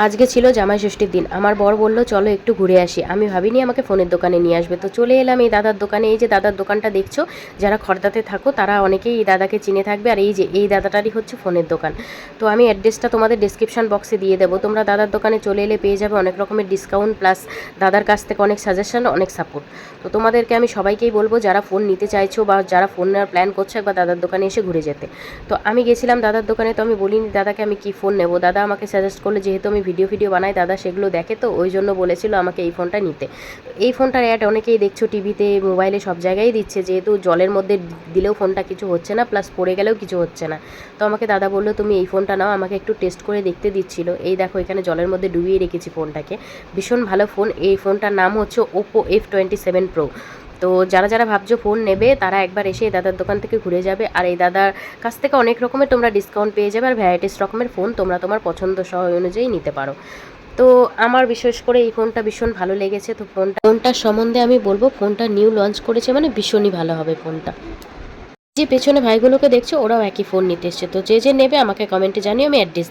আজকে ছিল জামাই ষষ্ঠীর দিন। আমার বর বলল চলো একটু ঘুরে আসি। আমি ভাবিনি আমাকে ফোনের দোকানে নিয়ে আসবে। তো চলে এলাম এই দাদার দোকানে। এই যে দাদার দোকানটা দেখছো, যারা খড়দাতে থাকো তারা অনেকেই এই দাদাকে চিনে থাকবে। আর এই যে এই দাদাটারই হচ্ছে ফোনের দোকান। তো আমি অ্যাড্রেসটা তোমাদের ডেসক্রিপশন বক্সে দিয়ে দেবো। তোমরা দাদার দোকানে চলে এলে পেয়ে যাবে অনেক রকমের ডিসকাউন্ট, প্লাস দাদার কাছ থেকে অনেক সাজেশন, অনেক সাপোর্ট। তো তোমাদেরকে আমি সবাইকেই বলবো যারা ফোন নিতে চাইছো বা যারা ফোন নেওয়ার প্ল্যান করছো একবার দাদার দোকানে এসে ঘুরে যেতে। তো আমি গেছিলাম দাদার দোকানে। তো আমি বলিনি দাদাকে আমি কি ফোন নেবো। দাদা আমাকে সাজেস্ট করলো, যেহেতু আমি ভিডিও বানাই দাদা সেগুলো দেখে, তো ওই জন্য বলেছিল আমাকে এই ফোনটা নিতে। এই ফোনটার অ্যাড অনেকেই দেখছো টিভিতে, মোবাইলে, সব জায়গায় দিচ্ছে, যেহেতু জলের মধ্যে দিলেও ফোনটা কিছু হচ্ছে না, প্লাস পড়ে গেলেও কিছু হচ্ছে না। তো আমাকে দাদা বললো তুমি এই ফোনটা নাও। আমাকে একটু টেস্ট করে দেখতে দিচ্ছিল। এই দেখো এখানে জলের মধ্যে ডুবিয়ে রেখেছি ফোনটাকে। ভীষণ ভালো ফোন। এই ফোনটার নাম হচ্ছে ওপো F27 Pro। তো যারা যারা ভাবছো ফোন নেবে তারা একবার এসে এই দাদার দোকান থেকে ঘুরে যাবে। আর এই দাদার কাছ থেকে অনেক রকমের তোমরা ডিসকাউন্ট পেয়ে যাবে, আর ভ্যারাইটিস রকমের ফোন তোমরা তোমার পছন্দ সহ অনুযায়ী নিতে পারো। তো আমার বিশেষ করে এই ফোনটা ভীষণ ভালো লেগেছে। তো ফোনটার সম্বন্ধে আমি বলবো, ফোনটা নিউ লঞ্চ করেছে মানে ভীষণই ভালো হবে ফোনটা। যে পেছনে ভাইগুলোকে দেখছো ওরাও একই ফোন নিতে এসছে। তো যে যে নেবে আমাকে কমেন্টে জানিও, আমি অ্যাড্রেস